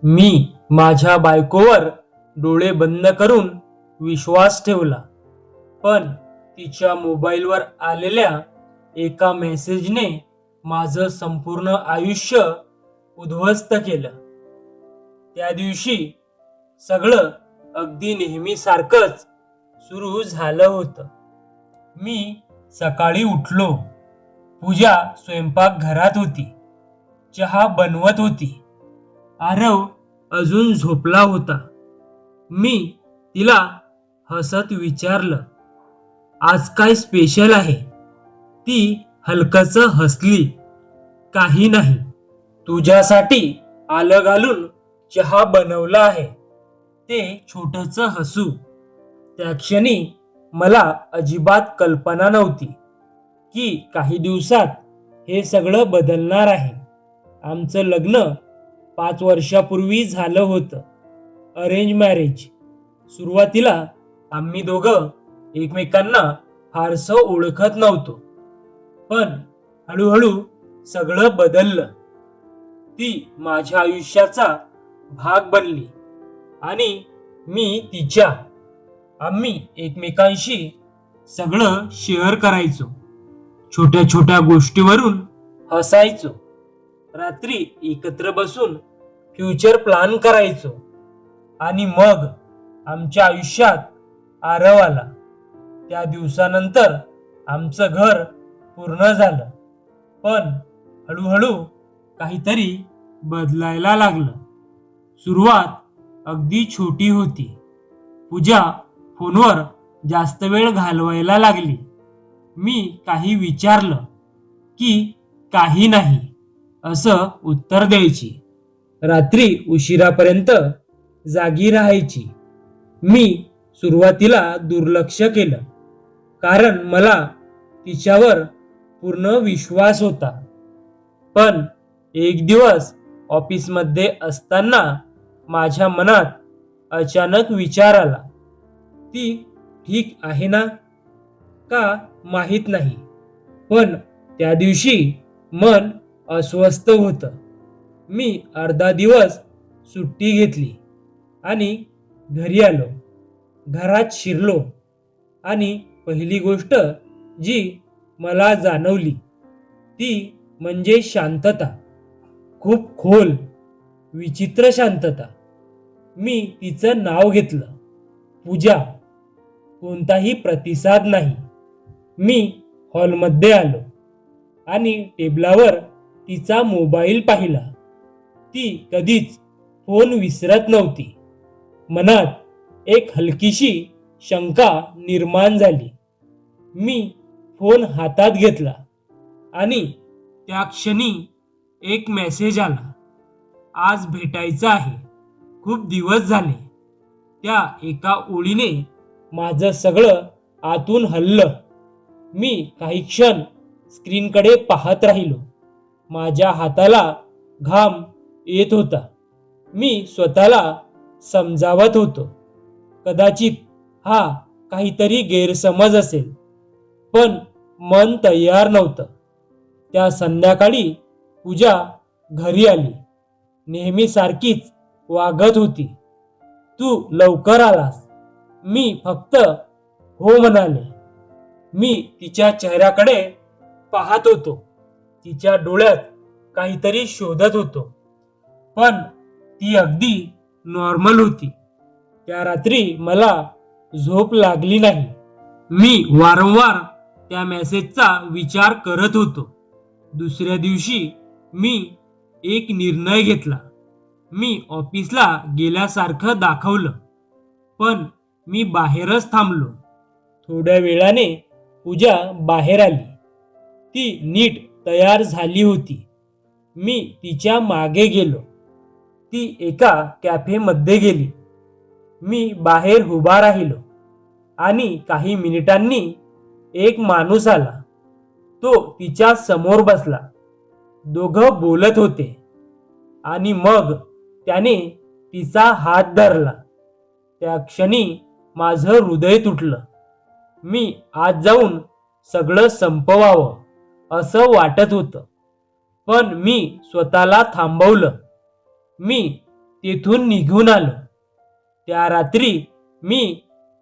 मी माझ्या बायकोवर डोळे बंद करून विश्वास ठेवला, पण तिच्या मोबाईलवर आलेल्या एका मेसेजने माझं संपूर्ण आयुष्य उद्ध्वस्त केलं. त्या दिवशी सगळं अगदी नेहमीसारखंच सुरू झालं होतं. मी सकाळी उठलो. पूजा स्वयंपाकघरात होती, चहा बनवत होती. आरव अजून झोपला होता. मी तिला हसत विचारलं, आज काय स्पेशल आहे? ती हलकस हसली, काही नाही, तुझ्यासाठी आलं घालून चहा बनवला आहे. ते छोटस हसू. त्या क्षणी मला अजिबात कल्पना नव्हती की काही दिवसात हे सगळं बदलणार आहे. आमचं लग्न 5 वर्षापूर्वी झालं होतं. Arrange marriage. सुरुवातीला आम्ही दोघं एकमेकांना फारसं ओळखत नव्हतो, पण हळूहळू सगळं बदललं. ती माझ्या आयुष्याचा भाग बनली आणि मी तिच्या. आम्ही एकमेकांशी सगळं शेअर करायचो, छोट्या छोट्या गोष्टीवरून हसायचो, रात्री एकत्र बसून फ्युचर प्लॅन करायचो. आणि मग आमच्या आयुष्यात आरव आला. त्या दिवसानंतर आमचं घर पूर्ण झालं, पण हळूहळू काहीतरी बदलायला लागलं. सुरुवात अगदी छोटी होती. पूजा फोनवर जास्त वेळ घालवायला लागली. मी काही विचारलं की काही नाही असं उत्तर द्यायची. रात्री उशिरापर्यंत जागी राहायची. मी सुरुवातीला दुर्लक्ष केलं, कारण मला तिच्यावर पूर्ण विश्वास होता. पण एक दिवस ऑफिसमध्ये असताना माझ्या मनात अचानक विचार आला, ती ठीक आहे ना? का माहीत नाही, पण त्या दिवशी मन अस्वस्थ होतं. मी अर्धा दिवस सुट्टी घेतली आणि घरी आलो. घरात शिरलो आणि पहिली गोष्ट जी मला जाणवली ती म्हणजे शांतता. खूप खोल, विचित्र शांतता. मी तिचं नाव घेतलं, पूजा. कोणताही प्रतिसाद नाही. मी हॉलमध्ये आलो आणि टेबलावर तिचा मोबाईल पाहिला. ती कधीच फोन विसरत नव्हती. मनात एक हलकीशी शंका निर्माण झाली. मी फोन हातात घेतला आणि त्या क्षणी एक मेसेज आला, आज भेटायचं आहे, खूप दिवस झाले. त्या एका ओळीने माझं सगळं आतून हललं. मी काही क्षण स्क्रीनकडे पाहत राहिलो. माझ्या हाताला घाम येत होता. मी स्वतःला समजावत होतो, कदाचित हा काहीतरी गैरसमज असेल, पण मन तयार नव्हतं. त्या संध्याकाळी पूजा घरी आली. नेहमीसारखीच वागत होती. तू लवकर आलास? मी फक्त हो म्हणाले. मी तिच्या चेहऱ्याकडे पाहत होतो. तिच्या डोळ्यात काहीतरी शोधत होतो, पण ती अगदी नॉर्मल होती. त्या रात्री मला झोप लागली नाही. मी वारंवार त्या मेसेजचा विचार करत होतो. दुसऱ्या दिवशी मी एक निर्णय घेतला. मी ऑफिसला गेल्यासारखं दाखवलं, पण मी बाहेरच थांबलो. थोड्या वेळाने पूजा बाहेर आली. ती नीट तयार झाली होती. मी तिच्या मागे गेलो. ती एका कॅफेमध्ये गेली. मी बाहेर उभा राहिलो आणि काही मिनिटांनी एक माणूस आला. तो तिच्या समोर बसला. दोघं बोलत होते आणि मग त्याने तिचा हात धरला. त्या क्षणी माझं हृदय तुटलं. मी आत जाऊन सगळं संपवावं असं वाटत होतं, पण मी स्वतःला थांबवलं. मी तेथून निघून आलो. त्या रात्री मी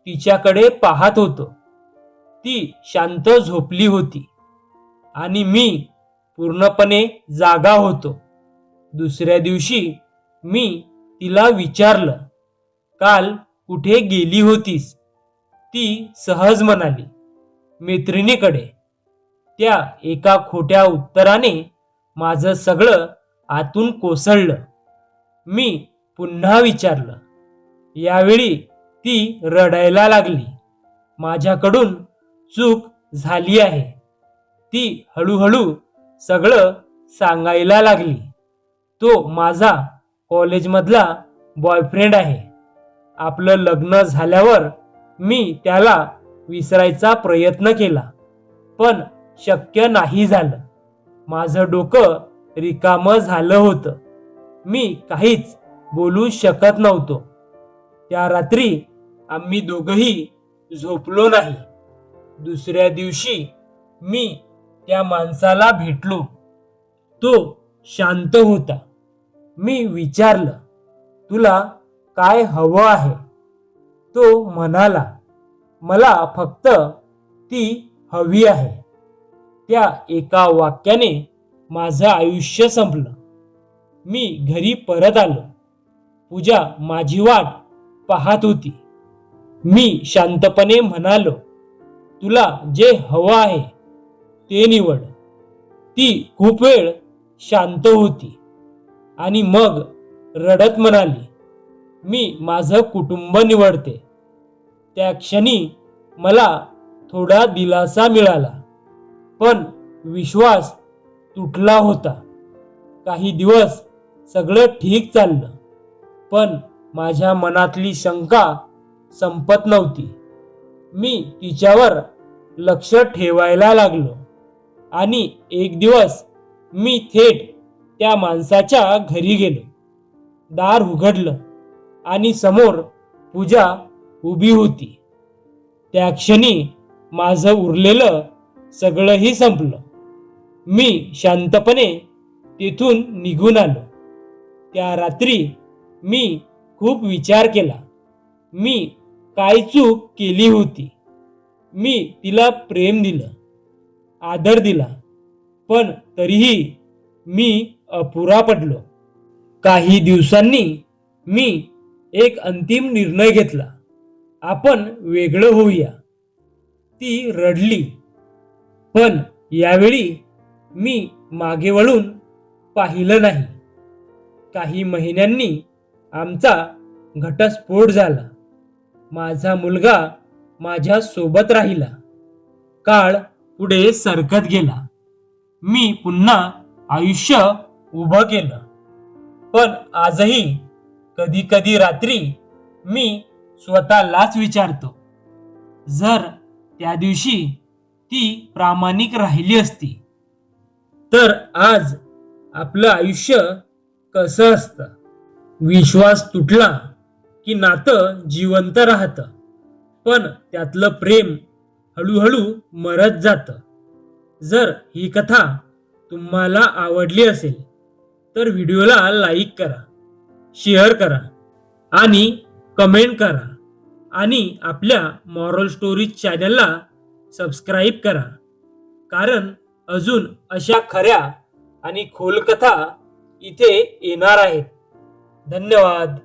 तिच्याकडे पाहत होतो. ती शांत झोपली होती आणि मी पूर्णपणे जागा होतो. दुसऱ्या दिवशी मी तिला विचारलं, काल कुठे गेली होतीस? ती सहज म्हणाली, मैत्रिणीकडे. त्या एका खोट्या उत्तराने माझं सगळं आतून कोसळलं. मी पुन्हा विचारलं. यावेळी ती रडायला लागली. माझ्याकडून चूक झाली आहे. ती हळूहळू सगळं सांगायला लागली. तो माझा कॉलेजमधला बॉयफ्रेंड आहे. आपलं लग्न झाल्यावर मी त्याला विसरायचा प्रयत्न केला, पण शक्य नाही झालं. माझं डोकं रिकामं झालं होतं. मी काहीच बोलू शकत नव्हतो. त्या रात्री आम्ही दोघंही झोपलो नाही. दुसऱ्या दिवशी मी त्या माणसाला भेटलो. तो शांत होता. मी विचारलं, तुला काय हवं आहे? तो म्हणाला, मला फक्त ती हवी आहे. त्या एका वाक्याने माझं आयुष्य संपलं. मी घरी परत आलो. पूजा माझी वाट पाहत होती. मी शांतपणे म्हणालो, तुला जे हवं आहे ते निवड. ती खूप वेळ शांत होती आणि मग रडत म्हणाली, मी माझं कुटुंब निवडते. त्या क्षणी मला थोडा दिलासा मिळाला, पण विश्वास तुटला होता. काही दिवस सगळं ठीक चाललं, पण माझ्या मनातली शंका संपत नव्हती. मी तिच्यावर लक्ष ठेवायला लागलो आणि एक दिवस मी थेट त्या माणसाच्या घरी गेलो. दार उघडलं आणि समोर पूजा उभी होती. त्या क्षणी माझं उरलेलं सगळंही संपलं. मी शांतपणे तेथून निघून आलो. त्या रात्री मी खूप विचार केला. मी काय चूक केली होती? मी तिला प्रेम दिलं, आदर दिला, पण तरीही मी अपुरा पडलो. काही दिवसांनी मी एक अंतिम निर्णय घेतला. आपण वेगळं होऊया. ती रडली, पण यावेळी मी मागे वळून पाहिलं नाही. काही महिन्यांनी आमचा घटस्फोट झाला. माझा मुलगा माझ्या सोबत राहिला. काळ पुढे सरकत गेला. मी पुन्हा आयुष्य उभं केलं. पण आजही कधी कधी रात्री मी स्वतःलाच विचारतो, जर त्या दिवशी ती प्रामाणिक राहिली असती तर आज आपलं आयुष्य कसं असतं? विश्वास तुटला की नातं जिवंत राहतं, पण त्यातलं प्रेम हळूहळू मरत जातं. जर ही कथा तुम्हाला आवडली असेल तर व्हिडिओला लाईक करा, शेअर करा आणि कमेंट करा आणि आपल्या मॉरल स्टोरीज चॅनलला सबस्क्राईब करा, कारण अजून अशा खऱ्या आणि खोल कथा इथे येणार आहेत. धन्यवाद.